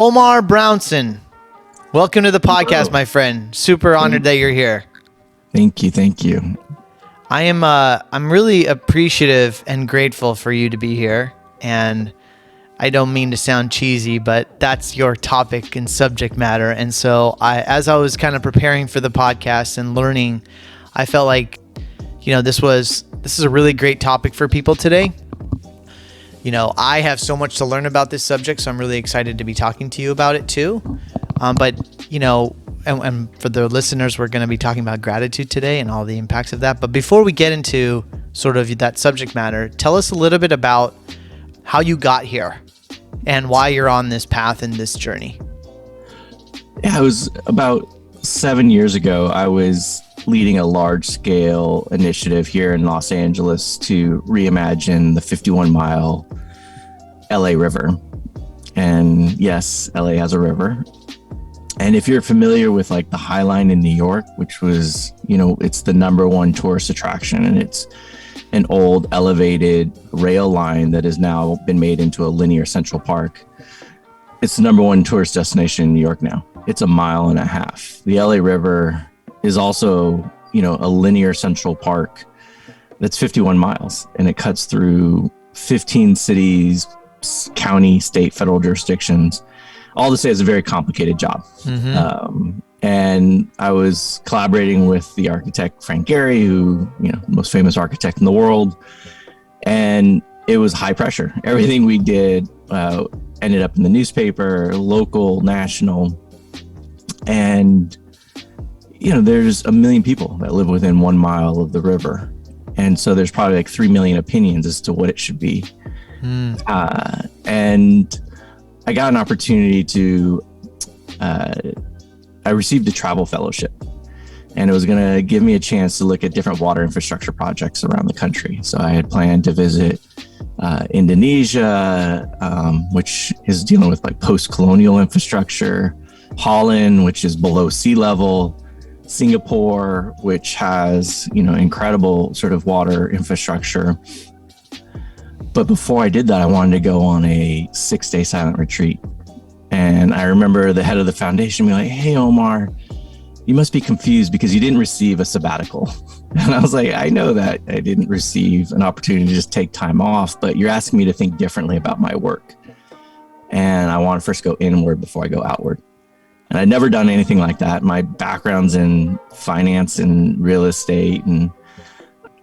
Omar Brownson, welcome to the podcast, my friend. Super honored that you're here. Thank you. I'm really appreciative and grateful for you to be here. And I don't mean to sound cheesy, but that's your topic and subject matter. And so as I was kind of preparing for the podcast and learning, I felt like, this is a really great topic for people today. I have so much to learn about this subject, so I'm really excited to be talking to you about it too. But for the listeners, we're going to be talking about gratitude today and all the impacts of that. But before we get into sort of that subject matter, tell us a little bit about how you got here and why you're on this path and this journey. Yeah, it was about 7 years ago. I was leading a large-scale initiative here in Los Angeles to reimagine the 51-mile LA River. And yes, LA has a river. And if you're familiar with like the High Line in New York, which was, it's the number one tourist attraction, and it's an old elevated rail line that has now been made into a linear Central Park. It's the number one tourist destination in New York now. It's 1.5 miles. The LA River is also, a linear Central Park that's 51 miles, and it cuts through 15 cities, county, state, federal jurisdictions. All to say, it's a very complicated job. Mm-hmm. And I was collaborating with the architect, Frank Gehry, who, the most famous architect in the world. And it was high pressure. Everything we did ended up in the newspaper, local, national. And, there's 1 million people that live within 1 mile of the river. And so there's probably like 3 million opinions as to what it should be. And I got an opportunity to, I received a travel fellowship, and it was going to give me a chance to look at different water infrastructure projects around the country. So I had planned to visit Indonesia, which is dealing with like post-colonial infrastructure, Holland, which is below sea level, Singapore, which has, incredible sort of water infrastructure. But before I did that, I wanted to go on a 6-day silent retreat. And I remember the head of the foundation being like, "Hey, Omar, you must be confused because you didn't receive a sabbatical." And I was like, "I know that I didn't receive an opportunity to just take time off, but you're asking me to think differently about my work. And I want to first go inward before I go outward." And I'd never done anything like that. My background's in finance and real estate,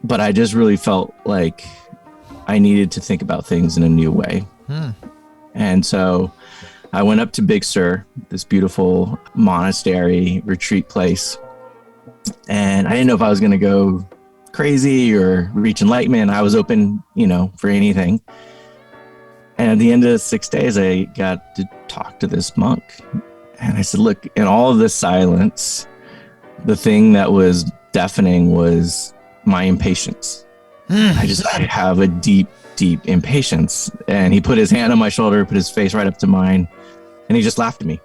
but I just really felt like I needed to think about things in a new way. And so I went up to Big Sur, this beautiful monastery retreat place. And I didn't know if I was going to go crazy or reach enlightenment. I was open, for anything. And at the end of 6 days, I got to talk to this monk. And I said, "Look, in all of this silence, the thing that was deafening was my impatience. I have a deep, deep impatience." And he put his hand on my shoulder, put his face right up to mine, and he just laughed at me.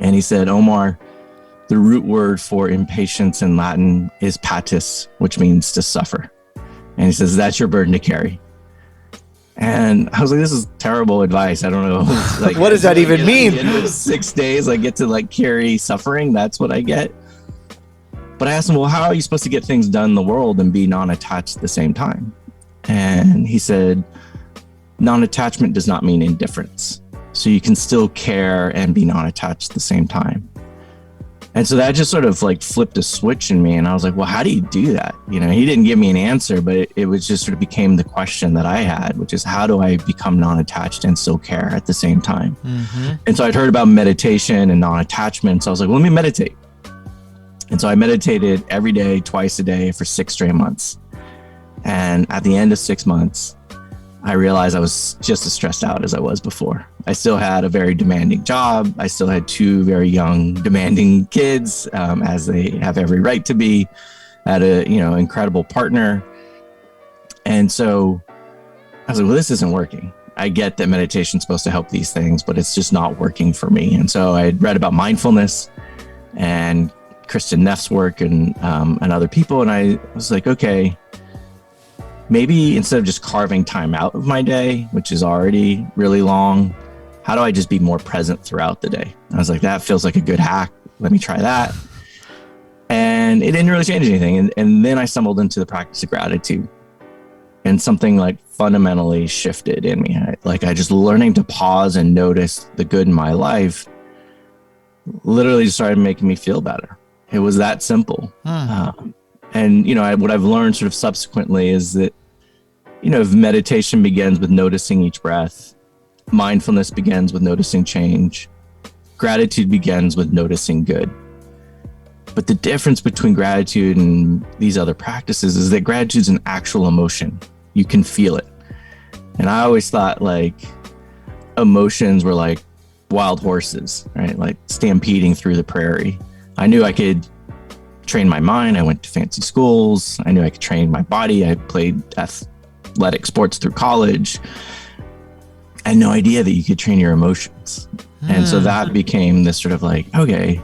And he said, "Omar, the root word for impatience in Latin is patis, which means to suffer." And he says, "That's your burden to carry." And I was like, "This is terrible advice. I don't know." Like, what does that even mean? At the end of 6 days, I get to carry suffering. That's what I get. But I asked him, "Well, how are you supposed to get things done in the world and be non-attached at the same time?" And he said, "Non-attachment does not mean indifference. So you can still care and be non-attached at the same time." And so that just sort of flipped a switch in me. And I was like, "Well, how do you do that?" He didn't give me an answer, but it was just sort of became the question that I had, which is, how do I become non-attached and still care at the same time? Mm-hmm. And so I'd heard about meditation and non-attachment. So I was like, well, let me meditate. And so I meditated every day, twice a day for 6 straight months. And at the end of 6 months, I realized I was just as stressed out as I was before. I still had a very demanding job. I still had 2 very young, demanding kids, as they have every right to be. I had a, incredible partner. And so I was like, well, this isn't working. I get that meditation's supposed to help these things, but it's just not working for me. And so I had read about mindfulness and Kristen Neff's work and other people. And I was like, okay, maybe instead of just carving time out of my day, which is already really long, how do I just be more present throughout the day? I was like, that feels like a good hack. Let me try that. And it didn't really change anything. And then I stumbled into the practice of gratitude, and something like fundamentally shifted in me. I just learning to pause and notice the good in my life literally just started making me feel better. It was that simple. And, what I've learned sort of subsequently is that, if meditation begins with noticing each breath, mindfulness begins with noticing change, gratitude begins with noticing good. But the difference between gratitude and these other practices is that gratitude is an actual emotion. You can feel it. And I always thought like emotions were like wild horses, right? Like stampeding through the prairie. I knew I could train my mind. I went to fancy schools. I knew I could train my body. I played athletic sports through college. I had no idea that you could train your emotions. And so that became this sort of like, okay,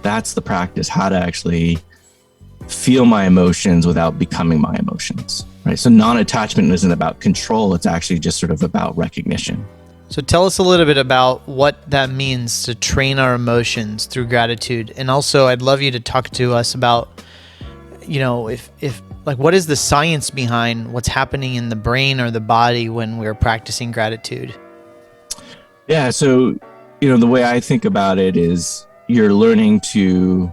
that's the practice, how to actually feel my emotions without becoming my emotions, right? So non-attachment isn't about control. It's actually just sort of about recognition. So tell us a little bit about what that means to train our emotions through gratitude. And also I'd love you to talk to us about, if like, what is the science behind what's happening in the brain or the body when we're practicing gratitude? Yeah. So, the way I think about it is you're learning to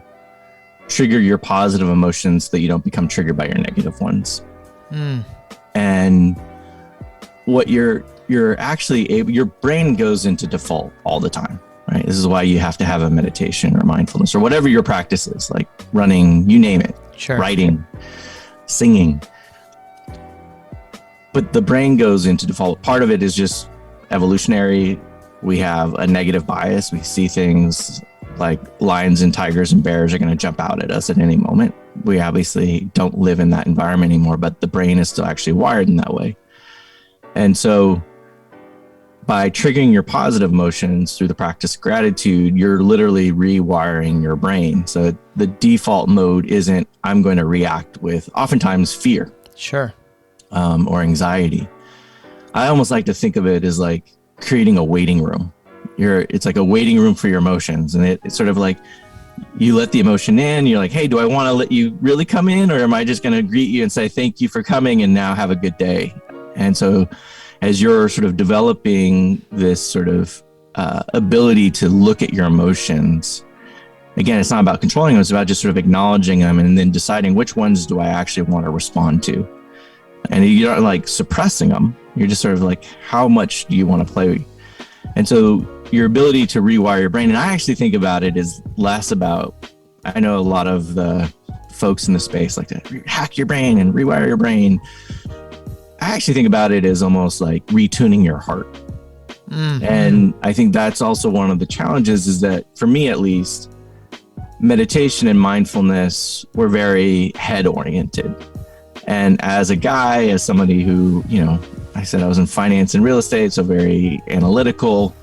trigger your positive emotions so that you don't become triggered by your negative ones. And what you're actually able, your brain goes into default all the time, right? This is why you have to have a meditation or mindfulness or whatever your practice is, like running, you name it, sure. Writing, singing. But the brain goes into default. Part of it is just evolutionary. We have a negative bias. We see things like lions and tigers and bears are going to jump out at us at any moment. We obviously don't live in that environment anymore, but the brain is still actually wired in that way. And so by triggering your positive emotions through the practice of gratitude, you're literally rewiring your brain. So the default mode isn't, I'm going to react with oftentimes fear. Sure. Or anxiety. I almost like to think of it as like creating a waiting room. It's like a waiting room for your emotions. And it's sort of like you let the emotion in. You're like, hey, do I want to let you really come in? Or am I just going to greet you and say, thank you for coming and now have a good day? And so as you're sort of developing this sort of ability to look at your emotions, again, it's not about controlling them. It's about just sort of acknowledging them and then deciding which ones do I actually want to respond to. And you're not like suppressing them. You're just sort of like, how much do you want to play? And so your ability to rewire your brain, and I actually think about it as less about, I know a lot of the folks in the space like to hack your brain and rewire your brain. I actually think about it as almost like retuning your heart. Mm-hmm. And I think that's also one of the challenges is that for me, at least, meditation and mindfulness were very head oriented. And as a guy, as somebody who, I said I was in finance and real estate, so very analytical.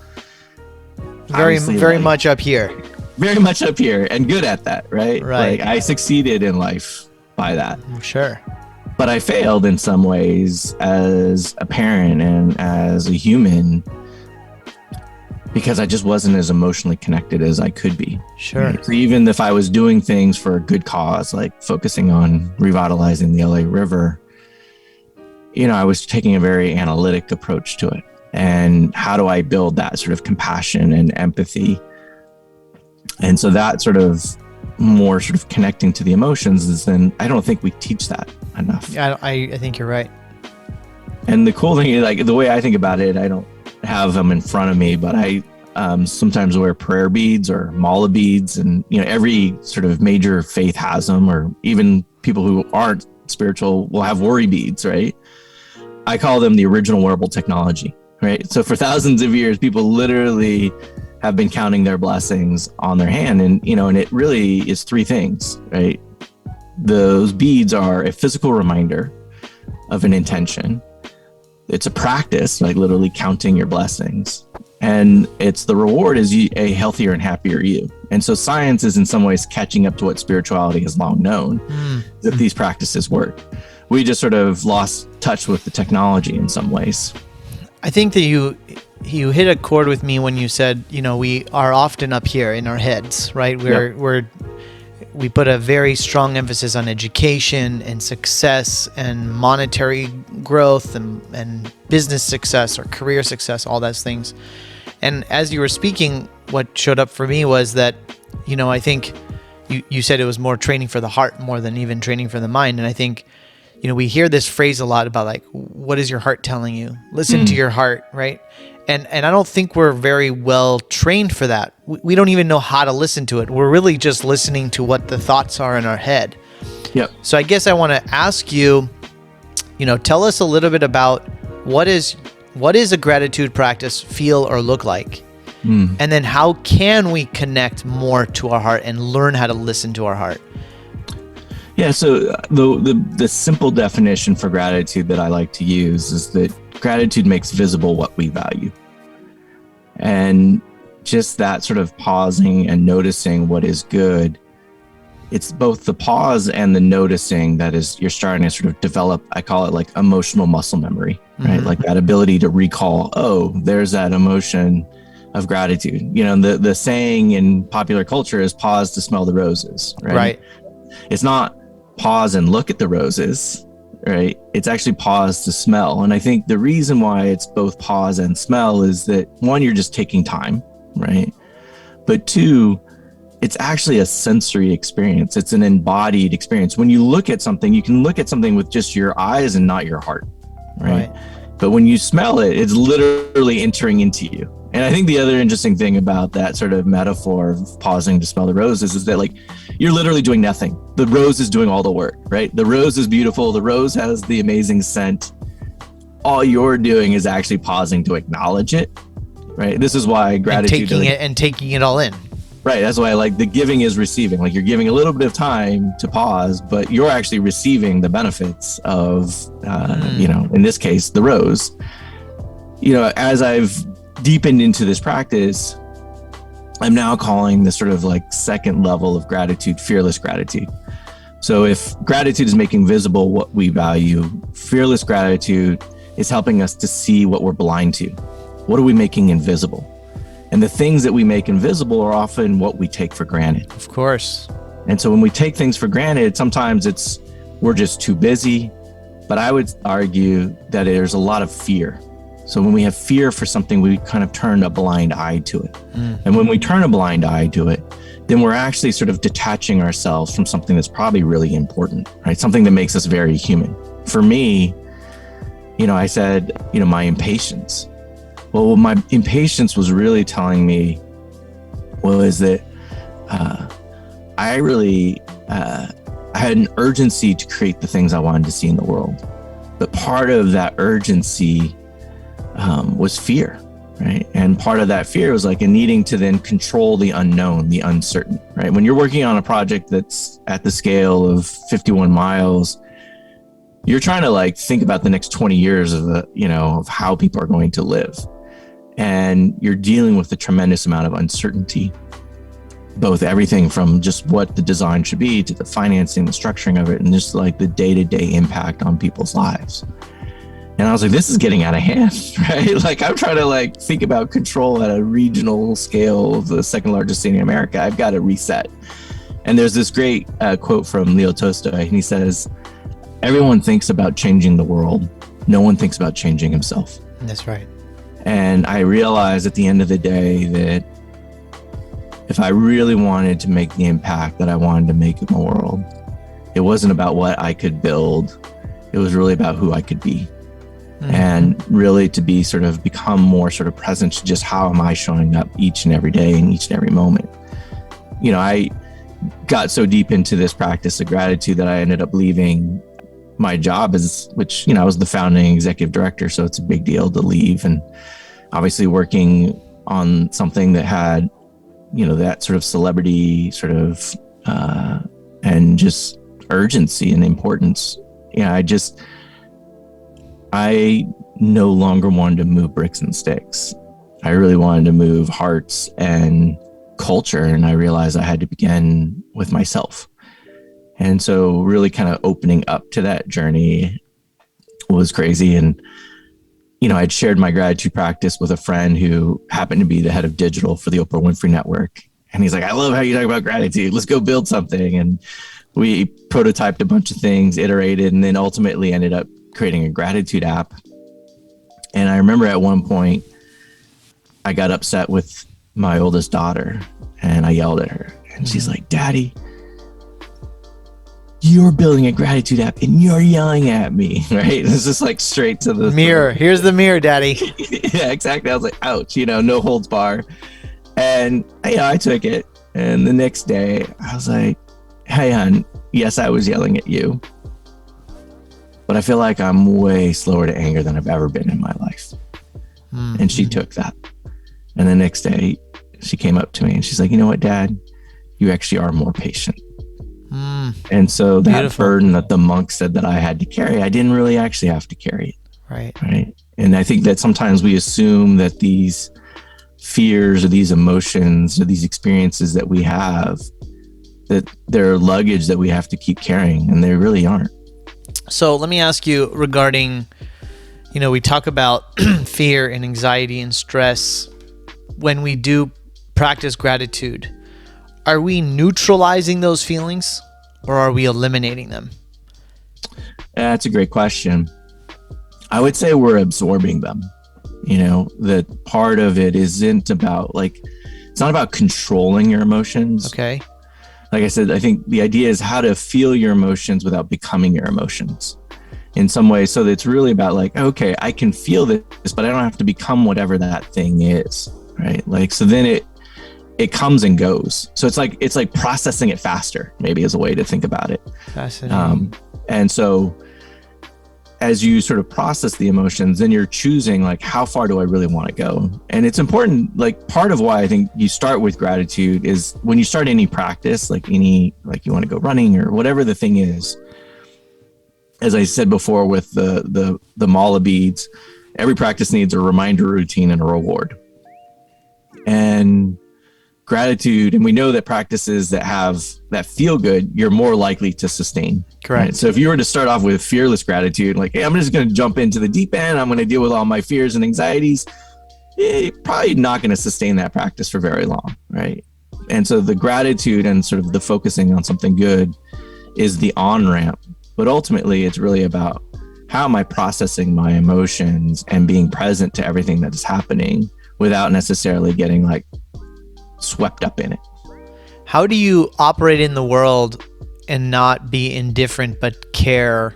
Very much up here. Very much up here and good at that, right? Right. Like I succeeded in life by that. Sure. But I failed in some ways as a parent and as a human because I just wasn't as emotionally connected as I could be. Sure. Right? So even if I was doing things for a good cause, like focusing on revitalizing the LA River, I was taking a very analytic approach to it. And how do I build that sort of compassion and empathy? And so that sort of more sort of connecting to the emotions is then I don't think we teach that enough. Yeah, I think you're right. And the cool thing is, like, the way I think about it, I don't have them in front of me, but I sometimes wear prayer beads or mala beads, and every sort of major faith has them, or even people who aren't spiritual will have worry beads, right? I call them the original wearable technology, right? So for thousands of years, people literally have been counting their blessings on their hand, and and it really is three things, right? Those beads are a physical reminder of an intention. It's a practice, like literally counting your blessings. And it's the reward is a healthier and happier you. And so science is in some ways catching up to what spirituality has long known, that these practices work. We just sort of lost touch with the technology in some ways. I think that you hit a chord with me when you said, we are often up here in our heads, right? We put a very strong emphasis on education and success and monetary growth and business success or career success, all those things. And as you were speaking, what showed up for me was that, I think you said it was more training for the heart more than even training for the mind. And I think, we hear this phrase a lot about like, what is your heart telling you? Listen to your heart, right? And I don't think we're very well trained for that. We don't even know how to listen to it. We're really just listening to what the thoughts are in our head. Yep. So I guess I want to ask you, tell us a little bit about what is a gratitude practice feel or look like? And then how can we connect more to our heart and learn how to listen to our heart? Yeah, so the simple definition for gratitude that I like to use is that gratitude makes visible what we value. And just that sort of pausing and noticing what is good, it's both the pause and the noticing that is, you're starting to sort of develop, I call it like emotional muscle memory, right? Like that ability to recall, oh, there's that emotion of gratitude. The saying in popular culture is pause to smell the roses, right? Right. It's not pause and look at the roses, right? It's actually pause to smell. And I think the reason why it's both pause and smell is that one, you're just taking time, right? But two, it's actually a sensory experience. It's an embodied experience. When you look at something, you can look at something with just your eyes and not your heart, right? But when you smell it, it's literally entering into you. And I think the other interesting thing about that sort of metaphor of pausing to smell the roses is that like you're literally doing nothing. The rose is doing all the work, right? The rose is beautiful. The rose has the amazing scent. All you're doing is actually pausing to acknowledge it, right? This is why gratitude and taking it all in. Right. That's why like the giving is receiving. Like you're giving a little bit of time to pause, but you're actually receiving the benefits of, in this case, the rose. As I've deepened into this practice, I'm now calling this sort of like second level of gratitude, fearless gratitude. So if gratitude is making visible what we value, fearless gratitude is helping us to see what we're blind to. What are we making invisible? And the things that we make invisible are often what we take for granted. Of course. And so when we take things for granted, sometimes we're just too busy. But I would argue that there's a lot of fear. So when we have fear for something, we kind of turn a blind eye to it. And when we turn a blind eye to it, then we're actually sort of detaching ourselves from something that's probably really important, right? Something that makes us very human. For me, I said, my impatience. Well, my impatience was really telling me was that I had an urgency to create the things I wanted to see in the world. But part of that urgency was fear, right? And part of that fear was like a needing to then control the unknown, the uncertain, right? When you're working on a project that's at the scale of 51 miles, you're trying to like think about the next 20 years of how people are going to live. And you're dealing with a tremendous amount of uncertainty, both everything from just what the design should be to the financing, the structuring of it, and just like the day-to-day impact on people's lives. And I was like, this is getting out of hand, right? Like I'm trying to like think about control at a regional scale of the second largest city in America. I've got to reset. And there's this great quote from Leo Tolstoy, and he says, everyone thinks about changing the world. No one thinks about changing himself. That's right. And I realized at the end of the day that if I really wanted to make the impact that I wanted to make in the world, it wasn't about what I could build. It was really about who I could be. And really to be sort of become more sort of present to just how am I showing up each and every day and each and every moment. I got so deep into this practice of gratitude that I ended up leaving my job which I was the founding executive director. So it's a big deal to leave, and obviously working on something that had, that sort of celebrity sort of, and just urgency and importance. I no longer wanted to move bricks and sticks. I really wanted to move hearts and culture. And I realized I had to begin with myself. And so really kind of opening up to that journey was crazy. And I'd shared my gratitude practice with a friend who happened to be the head of digital for the Oprah Winfrey Network. And he's like, I love how you talk about gratitude. Let's go build something. And we prototyped a bunch of things, iterated, and then ultimately ended up creating a gratitude app. And I remember at one point, I got upset with my oldest daughter and I yelled at her. And she's like, Daddy, you're building a gratitude app and you're yelling at me, right? It's just like straight to the mirror. Here's the mirror, Daddy. Yeah, exactly. I was like, ouch, no holds bar. And I took it. And the next day I was like, hey, hon, yes, I was yelling at you, but I feel like I'm way slower to anger than I've ever been in my life. Mm-hmm. And she took that. And the next day she came up to me and she's like, you know what, Dad, you actually are more patient. And so that Beautiful. Burden that the monk said that I had to carry, I didn't really actually have to carry it. Right. And I think that sometimes we assume that these fears or these emotions or these experiences that we have, that they're luggage that we have to keep carrying, and they really aren't. So let me ask you regarding, we talk about fear and anxiety and stress. When we do practice gratitude, are we neutralizing those feelings or are we eliminating them? That's a great question. I would say we're absorbing them. That part of it isn't about it's not about controlling your emotions. Okay. Like I said, I think the idea is how to feel your emotions without becoming your emotions in some way. So it's really about okay, I can feel this, but I don't have to become whatever that thing is. Right. So then it comes and goes. So it's like processing it faster, maybe, is a way to think about it. Fascinating. And so as you sort of process the emotions, then you're choosing how far do I really want to go? And it's important, part of why I think you start with gratitude is when you start any practice, you want to go running or whatever the thing is. As I said before with the mala beads, every practice needs a reminder, routine, and a reward. And gratitude, and we know that practices that feel good, you're more likely to sustain. Correct. Right? So if you were to start off with fearless gratitude, hey, I'm just going to jump into the deep end, I'm going to deal with all my fears and anxieties, you're probably not going to sustain that practice for very long, right? And so the gratitude and sort of the focusing on something good is the on-ramp, but ultimately it's really about how am I processing my emotions and being present to everything that is happening without necessarily getting swept up in it. How do you operate in the world and not be indifferent but care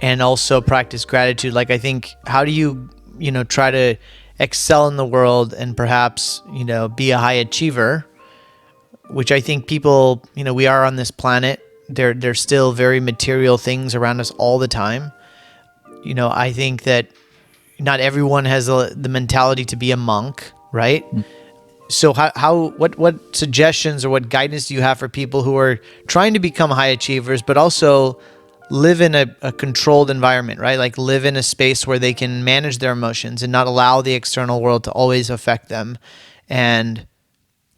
and also practice gratitude? I think, how do you try to excel in the world and perhaps be a high achiever, which I think people, we are on this planet, there's still very material things around us all the time. I think that not everyone has the mentality to be a monk, right? So what suggestions or what guidance do you have for people who are trying to become high achievers, but also live in a controlled environment, right? Live in a space where they can manage their emotions and not allow the external world to always affect them, and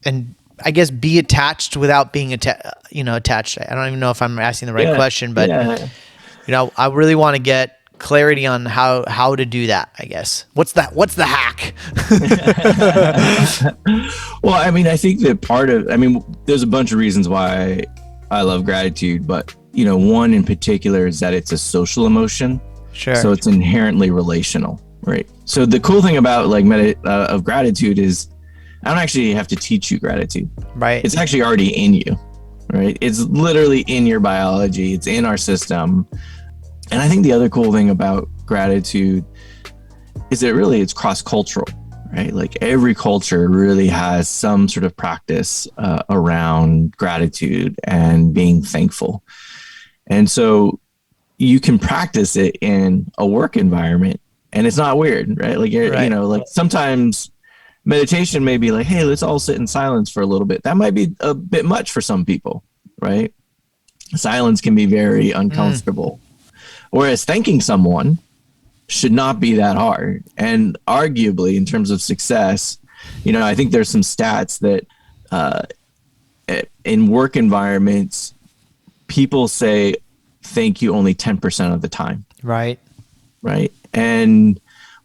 I guess be attached without being attached. I don't even know if I'm asking the right question, but I really want to get clarity on how to do that, I guess. What's the hack? Well, I think that there's a bunch of reasons why I love gratitude, but one in particular is that it's a social emotion. Sure. So it's inherently relational, right? So the cool thing about of gratitude is I don't actually have to teach you gratitude. Right. It's actually already in you, right? It's literally in your biology. It's in our system. And I think the other cool thing about gratitude is that really it's cross-cultural, right? Every culture really has some sort of practice around gratitude and being thankful. And so you can practice it in a work environment and it's not weird, right? Sometimes meditation may be hey, let's all sit in silence for a little bit. That might be a bit much for some people, right? Silence can be very uncomfortable. Whereas thanking someone should not be that hard. And arguably, in terms of success, I think there's some stats that in work environments, people say thank you only 10% of the time. Right. Right. And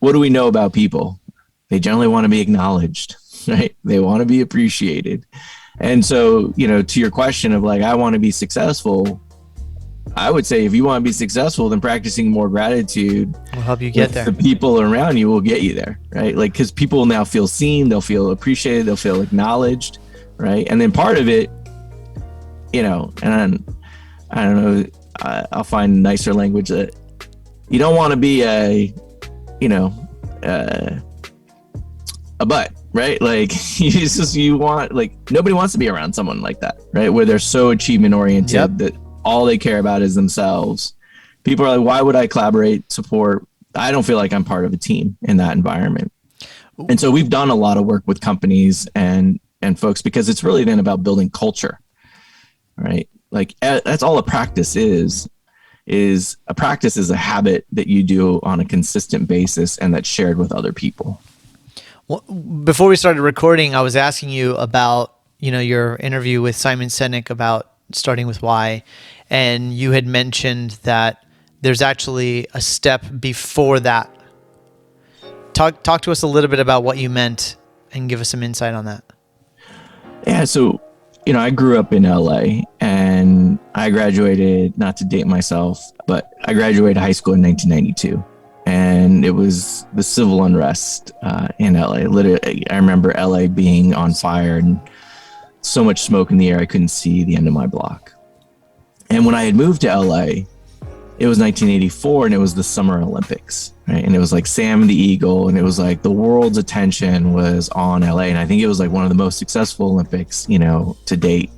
what do we know about people? They generally want to be acknowledged, right? They want to be appreciated. And so, to your question of like, I want to be successful, I would say if you want to be successful, then practicing more gratitude will help you get there. The people around you will get you there, right? Like, because people will now feel seen, they'll feel appreciated, they'll feel acknowledged, right? And then part of it, and I don't know, I'll find nicer language that you don't want to be a butt, right? Like you want, like, nobody wants to be around someone like that, right? Where they're so achievement oriented that all they care about is themselves. People are like, why would I collaborate, support? I don't feel like I'm part of a team in that environment. And so we've done a lot of work with companies and folks, because it's really then about building culture, right? Like, that's all a practice is a practice is a habit that you do on a consistent basis and that's shared with other people. Well, before we started recording, I was asking you about, your interview with Simon Sinek about starting with why. And you had mentioned that there's actually a step before that. Talk to us a little bit about what you meant and give us some insight on that. Yeah. So, I grew up in LA and I graduated, not to date myself, but I graduated high school in 1992. And it was the civil unrest in LA. Literally, I remember LA being on fire and so much smoke in the air, I couldn't see the end of my block. And when I had moved to LA, it was 1984 and it was the Summer Olympics, right? And it was like Sam the Eagle, and it was like the world's attention was on LA. And I think it was like one of the most successful Olympics, to date.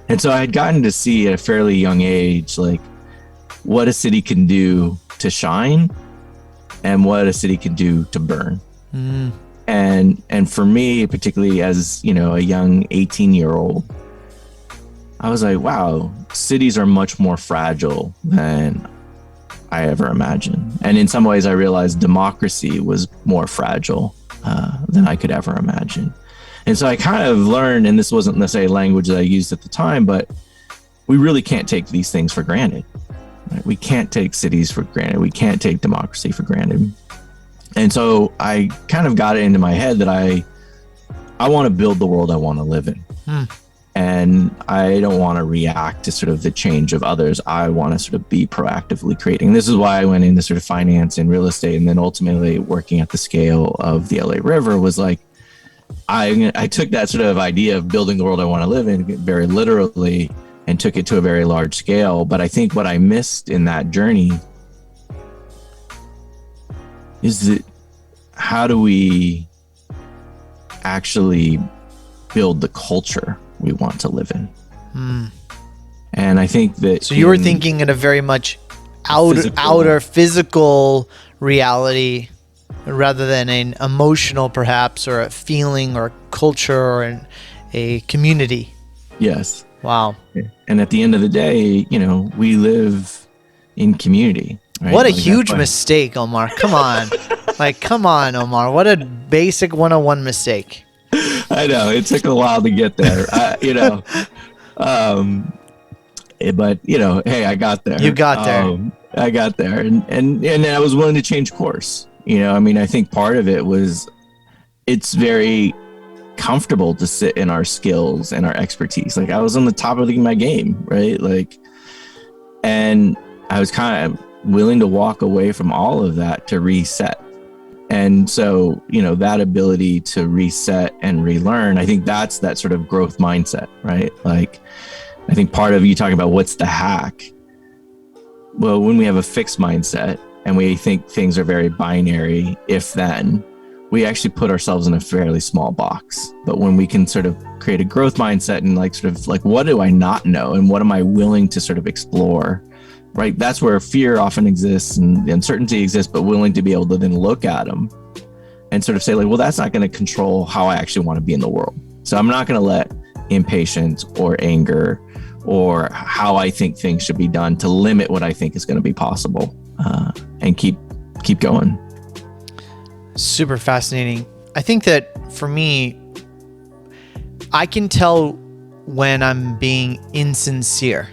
And so I had gotten to see at a fairly young age, like, what a city can do to shine and what a city can do to burn. And for me, particularly as, a young 18-year-old, I was like, wow, cities are much more fragile than I ever imagined. And in some ways, I realized democracy was more fragile than I could ever imagine. And so I kind of learned, and this wasn't necessarily language that I used at the time, but we really can't take these things for granted. Right? We can't take cities for granted. We can't take democracy for granted. And so I kind of got it into my head that I want to build the world I want to live in. And I don't want to react to sort of the change of others. I want to sort of be proactively creating. This is why I went into sort of finance and real estate, and then ultimately working at the scale of the LA River was like, I took that sort of idea of building the world I want to live in very literally and took it to a very large scale. But I think what I missed in that journey is that how do we actually build the culture we want to live in? And I think that... So you were thinking in a very much outer physical reality rather than an emotional perhaps, or a feeling or a culture or a community. Yes. Wow. And at the end of the day, we live in community. Right? What a huge mistake, Omar. Come on. Come on, Omar. What a basic 101 mistake. I know. It took a while to get there. But hey, I got there. You got there. I got there. And I was willing to change course. I think part of it was it's very comfortable to sit in our skills and our expertise. Like, I was on the top of my game, right? And I was kind of willing to walk away from all of that to reset. And so, that ability to reset and relearn, I think that's that sort of growth mindset, right? Like, I think part of you talking about what's the hack. Well, when we have a fixed mindset and we think things are very binary, if then, we actually put ourselves in a fairly small box. But when we can sort of create a growth mindset and what do I not know and what am I willing to sort of explore, right? That's where fear often exists and uncertainty exists, but willing to be able to then look at them and sort of say, well, that's not going to control how I actually want to be in the world. So I'm not going to let impatience or anger or how I think things should be done to limit what I think is going to be possible, and keep going. Super fascinating. I think that for me, I can tell when I'm being insincere,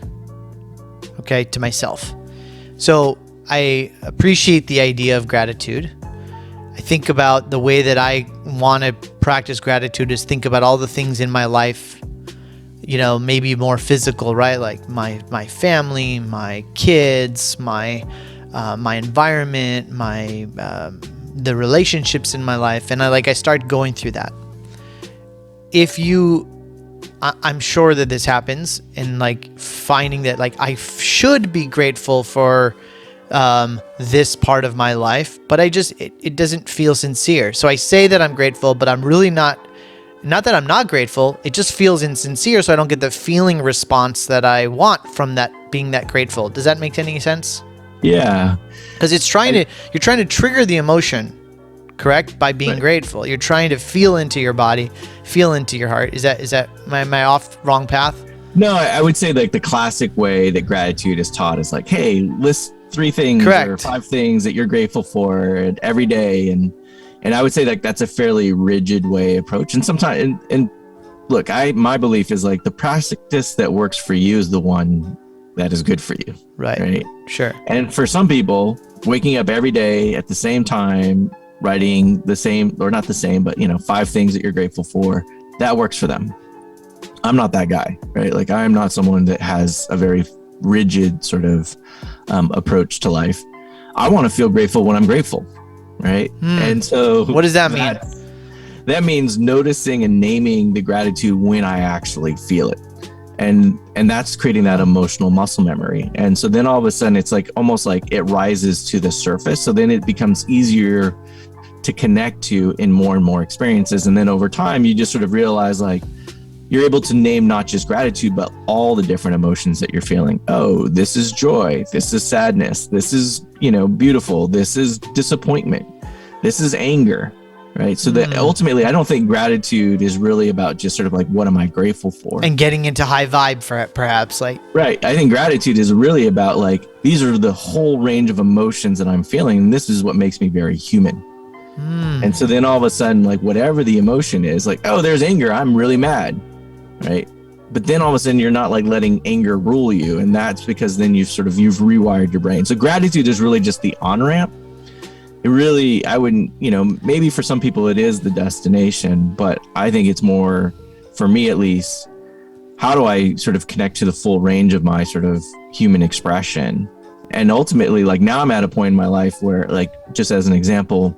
to myself. So I appreciate the idea of gratitude. I think about the way that I want to practice gratitude is think about all the things in my life, maybe more physical, right? Like my family, my kids, my environment, the relationships in my life. And I start going through that. I'm sure that this happens, and finding that I should be grateful for this part of my life, but it doesn't feel sincere. So I say that I'm grateful, but I'm really not that I'm not grateful. It just feels insincere. So I don't get the feeling response that I want from that, being that grateful. Does that make any sense? Yeah. Because you're trying to trigger the emotion, correct? By being grateful. You're trying to feel into your body, feel into your heart. Is that, am I off wrong path? No, I would say the classic way that gratitude is taught is hey, list 3 things or 5 things that you're grateful for every day. And I would say that's a fairly rigid way approach. And sometimes, and look, my belief is the practice that works for you is the one that is good for you. Right. Sure. And for some people, waking up every day at the same time, writing the same, or not the same, but 5 things that you're grateful for, that works for them. I'm not that guy, right? I'm not someone that has a very rigid sort of approach to life. I want to feel grateful when I'm grateful, right? And so what does that mean? That means noticing and naming the gratitude when I actually feel it. And that's creating that emotional muscle memory. And so then all of a sudden it's almost like it rises to the surface. So then it becomes easier to connect to in more and more experiences. And then over time, you just sort of realize you're able to name not just gratitude, but all the different emotions that you're feeling. Oh, this is joy. This is sadness. This is, beautiful. This is disappointment. This is anger, right? So that ultimately, I don't think gratitude is really about just sort of what am I grateful for? And getting into high vibe for it, perhaps. Right. I think gratitude is really about these are the whole range of emotions that I'm feeling. And this is what makes me very human. And so then all of a sudden, whatever the emotion is, oh, there's anger. I'm really mad. Right. But then all of a sudden you're not letting anger rule you. And that's because then you've rewired your brain. So gratitude is really just the on-ramp. It really, I wouldn't, maybe for some people it is the destination, but I think it's more, for me at least, how do I sort of connect to the full range of my sort of human expression? And ultimately, now I'm at a point in my life where, just as an example,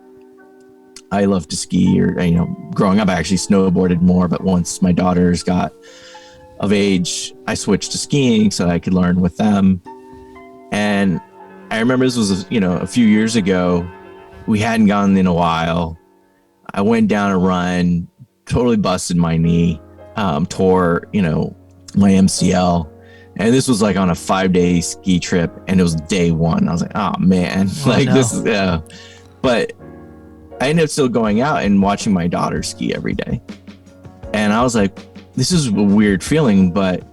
I love to ski, or, growing up, I actually snowboarded more. But once my daughters got of age, I switched to skiing so I could learn with them. And I remember this was, a few years ago, we hadn't gone in a while. I went down a run, totally busted my knee, tore, my MCL. And this was on a 5-day ski trip, and it was day 1. I was oh man, this is, but I ended up still going out and watching my daughter ski every day. And I was this is a weird feeling, but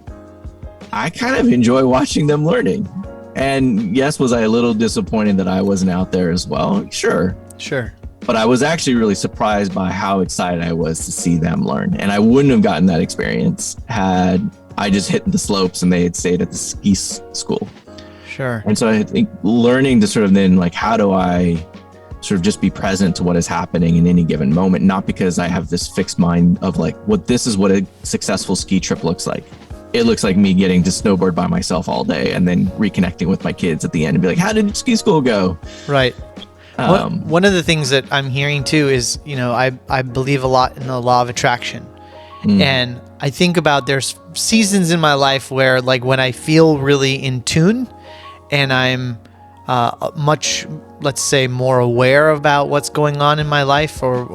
I kind of enjoy watching them learning. And yes, was I a little disappointed that I wasn't out there as well? Sure. But I was actually really surprised by how excited I was to see them learn. And I wouldn't have gotten that experience had I just hit the slopes and they had stayed at the ski school. Sure. And so I think learning to sort of then how do I sort of just be present to what is happening in any given moment, not because I have this fixed mind of this is what a successful ski trip looks like. It looks like me getting to snowboard by myself all day and then reconnecting with my kids at the end and be how did ski school go? Right. One of the things that I'm hearing too is, I believe a lot in the law of attraction. And I think about there's seasons in my life where when I feel really in tune and I'm much, let's say, more aware about what's going on in my life or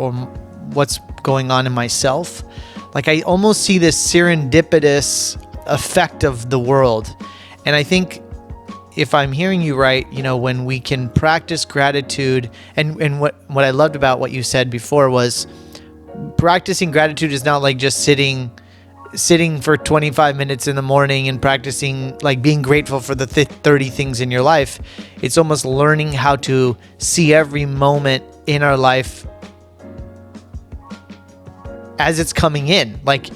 what's going on in myself. I almost see this serendipitous effect of the world. And I think if I'm hearing you right, when we can practice gratitude, and what I loved about what you said before was practicing gratitude is not just sitting for 25 minutes in the morning and practicing being grateful for the 30 things in your life. It's almost learning how to see every moment in our life as it's coming in, like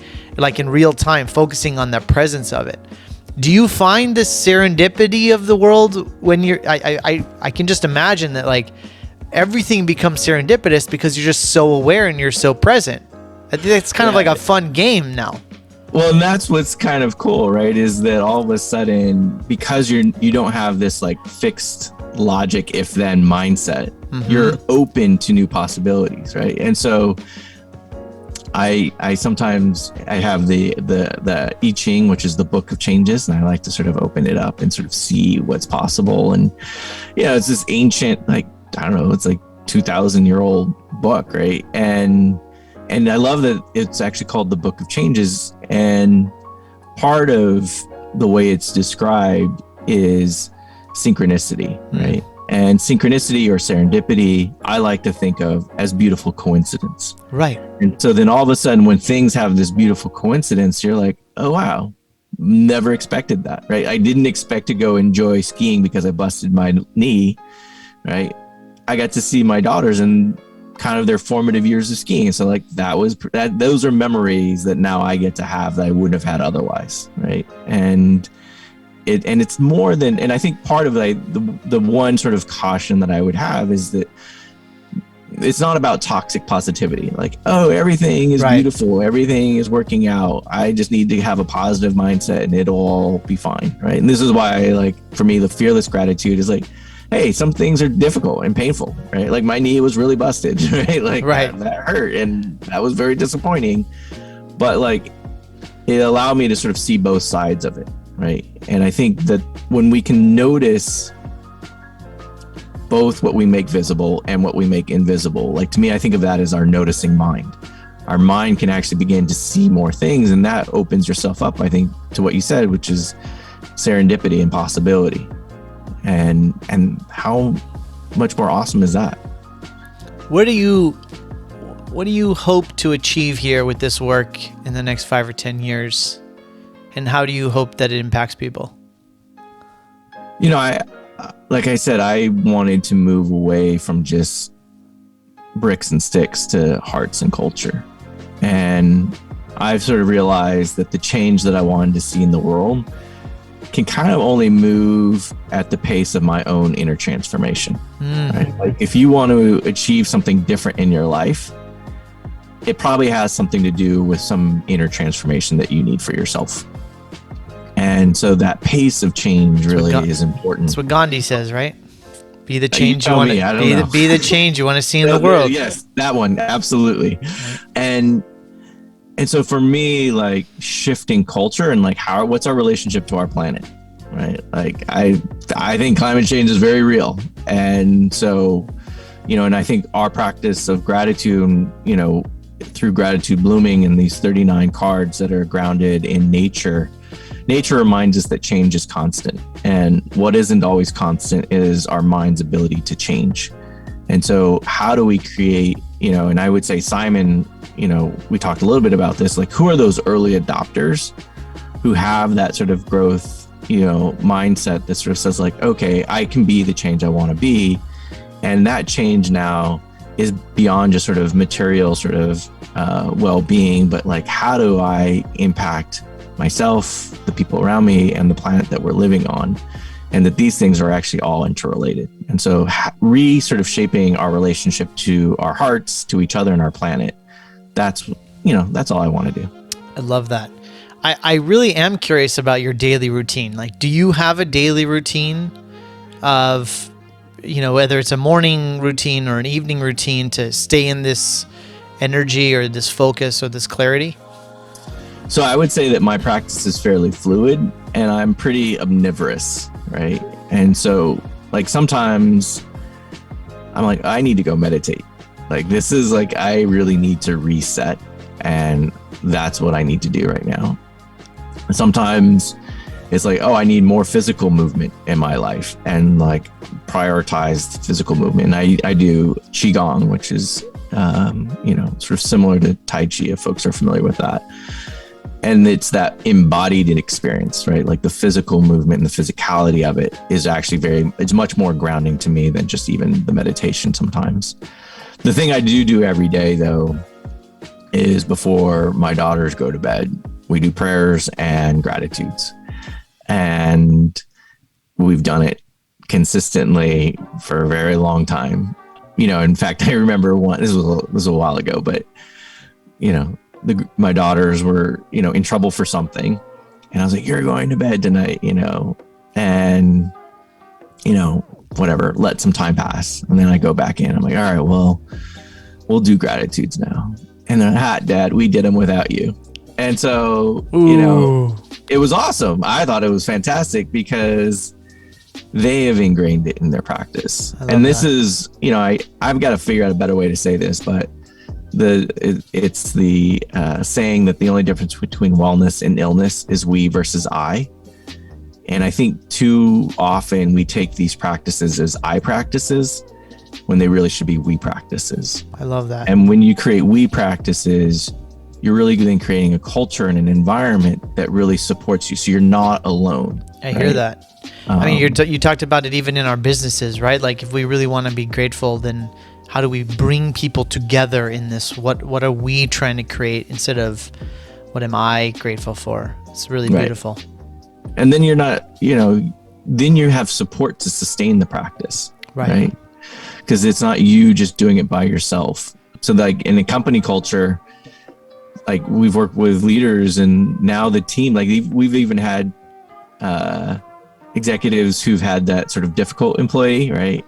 in real time, focusing on the presence of it. Do you find the serendipity of the world when you're, I can just imagine that everything becomes serendipitous because you're just so aware and you're so present. I think it's kind of like a fun game now. Well, and that's what's kind of cool, right? Is that all of a sudden, because you don't have this like fixed logic if then mindset, you're open to new possibilities, right? And so I sometimes I have the I Ching, which is the book of changes, and I like to sort of open it up and sort of see what's possible. And it's this ancient, like, I don't know, it's like 2,000-year-old book, right? And I love that it's actually called the Book of Changes. And part of the way it's described is synchronicity, right? And synchronicity or serendipity, I like to think of as beautiful coincidence. Right. And so then all of a sudden, when things have this beautiful coincidence, you're like, oh, wow, never expected that, right? I didn't expect to go enjoy skiing because I busted my knee, right? I got to see my daughters and kind of their formative years of skiing. So like those are memories that now I get to have that I wouldn't have had otherwise, right? And it's more than, and I think part of like the one sort of caution that I would have is that it's not about toxic positivity. Like, oh, everything is beautiful, everything is working out, I just need to have a positive mindset and it'll all be fine, right? And this is why, like, for me, the fearless gratitude is like, hey, some things are difficult and painful, right? Like my knee was really busted, right? Like that hurt and that was very disappointing. But like it allowed me to sort of see both sides of it, right? And I think that when we can notice both what we make visible and what we make invisible, like to me, I think of that as our noticing mind. Our mind can actually begin to see more things, and that opens yourself up, I think, to what you said, which is serendipity and possibility. And how much more awesome is that? What do you hope to achieve here with this work in the next 5 or 10 years? And how do you hope that it impacts people? Like I said, I wanted to move away from just bricks and sticks to hearts and culture. And I've sort of realized that the change that I wanted to see in the world can kind of only move at the pace of my own inner transformation. Right? Like if you want to achieve something different in your life, it probably has something to do with some inner transformation that you need for yourself. And so that pace of change really is important. That's what Gandhi says, right? Be the change you want to be the change you want to see in the world. Yes, that one, absolutely. And so for me, like shifting culture and like what's our relationship to our planet, right? Like I think climate change is very real. And so, and I think our practice of gratitude, through gratitude blooming and these 39 cards that are grounded in nature reminds us that change is constant. And what isn't always constant is our mind's ability to change. And so how do we create, and I would say, Simon, we talked a little bit about this, like who are those early adopters who have that sort of growth, mindset that sort of says like, okay, I can be the change I want to be. And that change now is beyond just sort of material sort of well-being, but like, how do I impact myself, the people around me, and the planet that we're living on? And that these things are actually all interrelated. And so sort of shaping our relationship to our hearts, to each other, and our planet. That's all I want to do. I love that. I really am curious about your daily routine. Like, do you have a daily routine of, whether it's a morning routine or an evening routine to stay in this energy or this focus or this clarity? So I would say that my practice is fairly fluid and I'm pretty omnivorous, right? And so like sometimes I'm like, I need to go meditate. Like this is like, I really need to reset, and that's what I need to do right now. And sometimes it's like, oh, I need more physical movement in my life, and like prioritized physical movement. And I do Qigong, which is, sort of similar to Tai Chi, if folks are familiar with that. And it's that embodied experience, right? Like the physical movement and the physicality of it is actually it's much more grounding to me than just even the meditation sometimes. The thing I do every day, though, is before my daughters go to bed, we do prayers and gratitudes. And we've done it consistently for a very long time. In fact, I remember this was a while ago, but my daughters were, in trouble for something, and I was like, "You're going to bed tonight," and whatever, let some time pass. And then I go back in. I'm like, all right, well, we'll do gratitudes now. And they're hot, Dad, we did them without you. And so, it was awesome. I thought it was fantastic because they have ingrained it in their practice. And this is, I've got to figure out a better way to say this, but it's the saying that the only difference between wellness and illness is we versus I. And I think too often we take these practices as I practices when they really should be we practices. I love that. And when you create we practices, you're really then creating a culture and an environment that really supports you. So you're not alone. I hear that. I mean, you talked about it even in our businesses, right? Like if we really want to be grateful, then how do we bring people together in this? What are we trying to create instead of what am I grateful for? It's really beautiful. And then you're not, then you have support to sustain the practice, right? Because it's not you just doing it by yourself. So like in a company culture, like we've worked with leaders and now the team, like we've even had executives who've had that sort of difficult employee, right?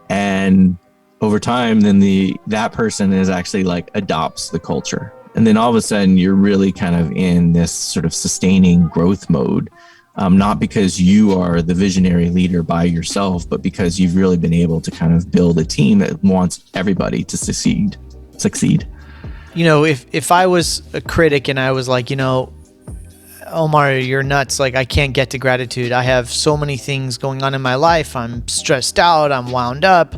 And over time, then that person is actually like adopts the culture. And then all of a sudden you're really kind of in this sort of sustaining growth mode, not because you are the visionary leader by yourself, but because you've really been able to kind of build a team that wants everybody to succeed. If I was a critic and I was like, Omar, you're nuts. Like I can't get to gratitude. I have so many things going on in my life. I'm stressed out. I'm wound up.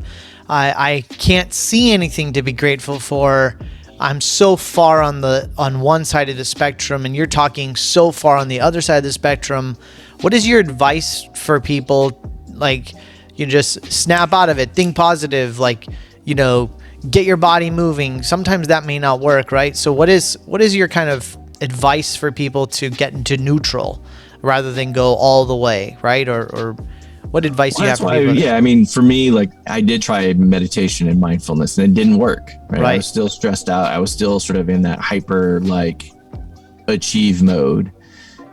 I can't see anything to be grateful for. I'm so far on one side of the spectrum and you're talking so far on the other side of the spectrum. What is your advice for people? Like you just snap out of it, think positive, get your body moving. Sometimes that may not work, right? So what is your kind of advice for people to get into neutral rather than go all the way, right? Or what advice do you have for people? Yeah, I mean, for me, like I did try meditation and mindfulness and it didn't work, right? I was still stressed out. I was still sort of in that hyper achieve mode.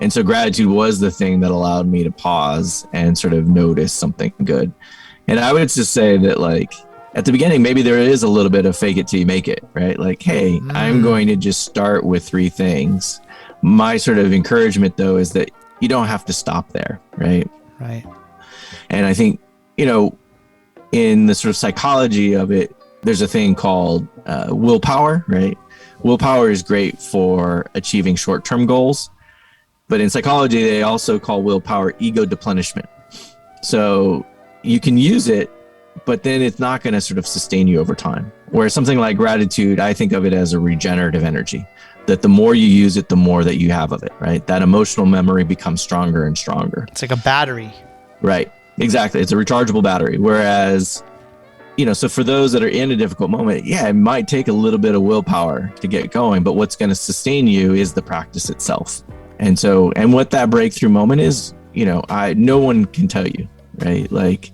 And so gratitude was the thing that allowed me to pause and sort of notice something good. And I would just say that like at the beginning, maybe there is a little bit of fake it till you make it, right? Like, hey, I'm going to just start with 3 things. My sort of encouragement though, is that you don't have to stop there, right? Right. And I think, in the sort of psychology of it, there's a thing called willpower, right? Willpower is great for achieving short-term goals. But in psychology, they also call willpower ego deplenishment. So you can use it, but then it's not going to sort of sustain you over time. Whereas something like gratitude, I think of it as a regenerative energy, that the more you use it, the more that you have of it, right? That emotional memory becomes stronger and stronger. It's like a battery. Right. Exactly. It's a rechargeable battery. Whereas, so for those that are in a difficult moment, yeah, it might take a little bit of willpower to get going, but what's going to sustain you is the practice itself. And so, and what that breakthrough moment is, no one can tell you, right? Like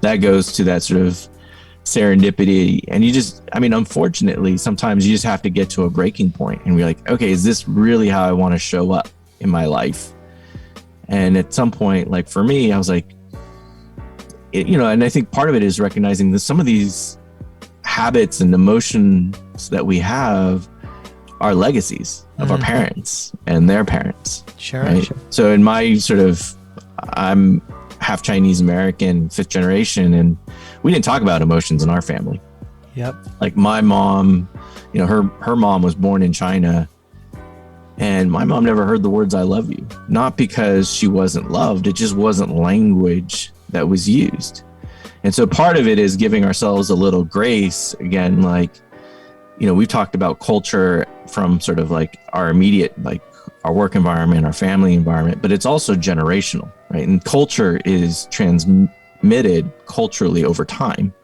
that goes to that sort of serendipity. And unfortunately, sometimes you just have to get to a breaking point and be like, okay, is this really how I want to show up in my life? And at some point, like for me, I was like, and I think part of it is recognizing that some of these habits and emotions that we have are legacies of our parents and their parents. Sure, right? Sure. So in my I'm half Chinese American, 5th generation, and we didn't talk about emotions in our family. Yep. Like my mom, her mom was born in China. And my mom never heard the words "I love you," not because she wasn't loved. It just wasn't language that was used. And so part of it is giving ourselves a little grace. Again, we've talked about culture from sort of like our immediate, like our work environment, our family environment, but it's also generational, right? And culture is transmitted culturally over time.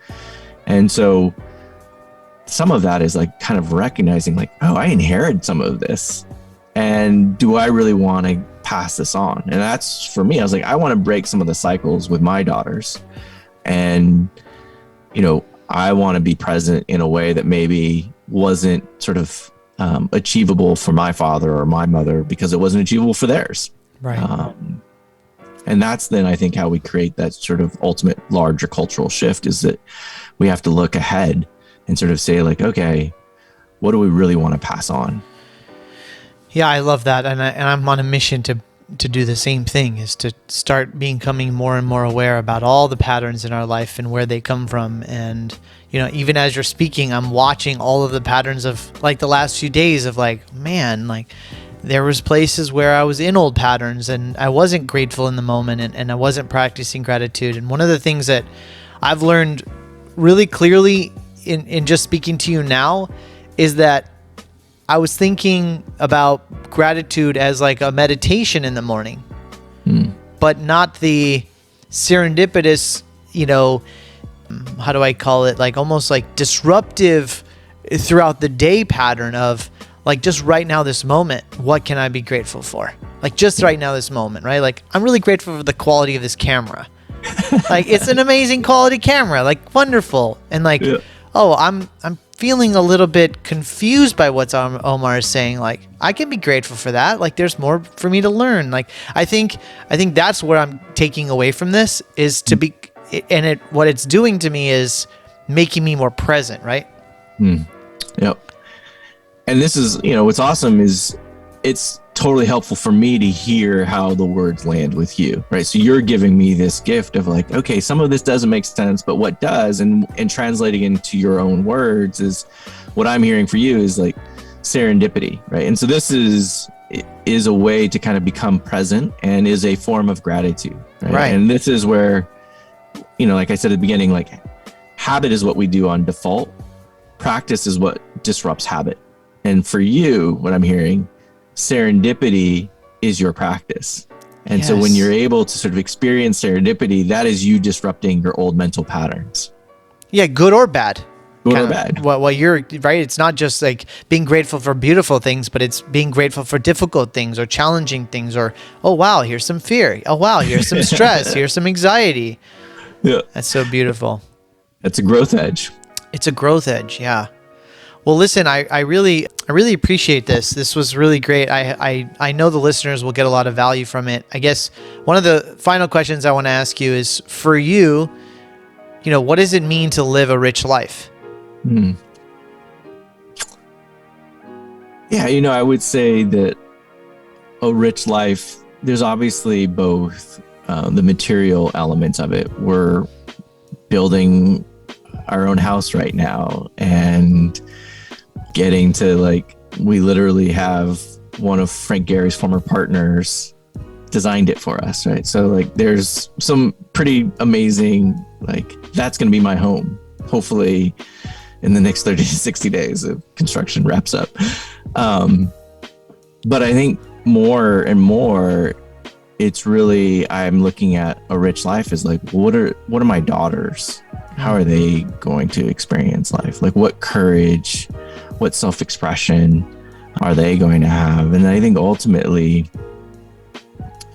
And so some of that is like kind of recognizing like, oh, I inherited some of this. And do I really want to pass this on? And that's for me, I was like, I want to break some of the cycles with my daughters. And, I want to be present in a way that maybe wasn't sort of achievable for my father or my mother because it wasn't achievable for theirs. Right. And that's then I think how we create that sort of ultimate larger cultural shift, is that we have to look ahead and sort of say like, okay, what do we really want to pass on? Yeah, I love that. And I'm on a mission to do the same thing, is to start becoming more and more aware about all the patterns in our life and where they come from. And, even as you're speaking, I'm watching all of the patterns of like the last few days of like, man, like there was places where I was in old patterns and I wasn't grateful in the moment, and I wasn't practicing gratitude. And one of the things that I've learned really clearly in just speaking to you now is that I was thinking about gratitude as like a meditation in the morning, but not the serendipitous, how do I call it? Like almost like disruptive throughout the day pattern of like, just right now, this moment, what can I be grateful for? Like just right now, this moment, right? Like I'm really grateful for the quality of this camera. Like it's an amazing quality camera, like wonderful. And like, oh, I'm feeling a little bit confused by what Omar is saying. Like I can be grateful for that. Like there's more for me to learn. Like I think that's where I'm taking away from this, is to be, and what it's doing to me is making me more present, right? Yep. And this is, what's awesome is it's totally helpful for me to hear how the words land with you, right? So you're giving me this gift of like, okay, some of this doesn't make sense, but what does, and translating into your own words is what I'm hearing for you is like serendipity, right? And so this is a way to kind of become present and is a form of gratitude, right? And this is where, like I said at the beginning, like habit is what we do on default. Practice is what disrupts habit. And for you, what I'm hearing, serendipity is your practice. And so when you're able to sort of experience serendipity, that is you disrupting your old mental patterns. Yeah, good or bad. Good or bad. Well, you're right. It's not just like being grateful for beautiful things, but it's being grateful for difficult things or challenging things, or, oh, wow, here's some fear. Oh, wow, here's some stress. Here's some anxiety. Yeah. That's so beautiful. It's a growth edge. It's a growth edge. Yeah. Well, listen, I really appreciate this. This was really great. I know the listeners will get a lot of value from it. I guess one of the final questions I want to ask you is, for you, what does it mean to live a rich life? Yeah, I would say that a rich life, there's obviously both the material elements of it. We're building our own house right now and getting to we literally have one of Frank Gehry's former partners designed it for us, right? So there's some pretty amazing, that's going to be my home, hopefully in the next 30 to 60 days if construction wraps up. But I think more and more, it's really, I'm looking at a rich life as what are my daughters? How are they going to experience life? What courage, what self-expression are they going to have? And I think ultimately,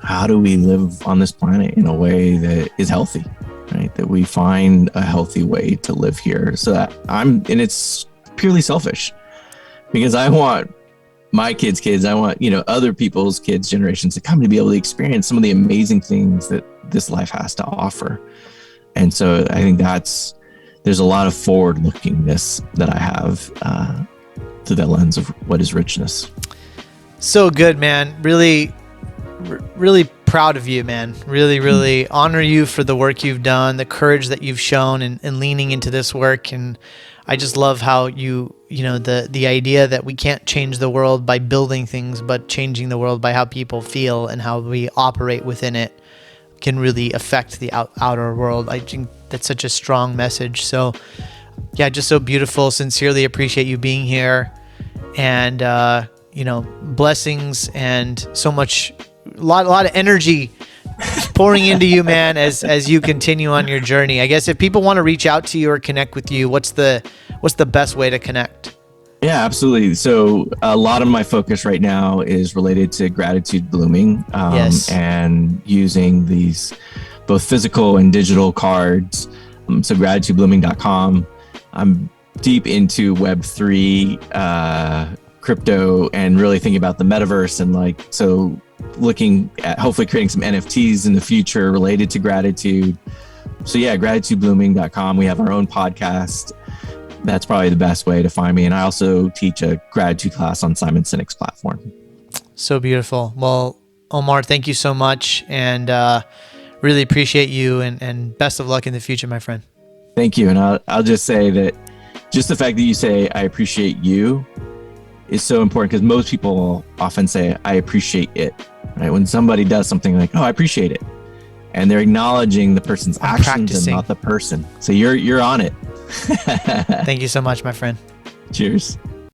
how do we live on this planet in a way that is healthy, right? That we find a healthy way to live here, so that and it's purely selfish, because I want my kids, I want, other people's kids, generations to come to be able to experience some of the amazing things that this life has to offer. And so I think there's a lot of forward-lookingness that I have through that lens of what is richness. So good, man. Really, really proud of you, man. Really, really honor you for the work you've done, the courage that you've shown in leaning into this work. And I just love how the idea that we can't change the world by building things, but changing the world by how people feel and how we operate within it can really affect the outer world. I think that's such a strong message. So yeah, just so beautiful. Sincerely appreciate you being here, and blessings and so much, a lot of energy pouring into you, man, as you continue on your journey. I guess if people want to reach out to you or connect with you, what's the best way to connect? Yeah, absolutely. So a lot of my focus right now is related to gratitude blooming, and using these both physical and digital cards. So gratitudeblooming.com I'm deep into Web3, crypto, and really thinking about the metaverse, and like, so looking at hopefully creating some NFTs in the future related to gratitude. So yeah, gratitudeblooming.com. We have our own podcast. That's probably the best way to find me. And I also teach a gratitude class on Simon Sinek's platform. So beautiful. Well, Omar, thank you so much, and really appreciate you, and best of luck in the future, my friend. Thank you. And I'll just say that just the fact that you say, I appreciate you, is so important, because most people often say, I appreciate it, right? When somebody does something like, oh, I appreciate it, and they're acknowledging the person's actions and not the person. So you're on it. Thank you so much, my friend. Cheers.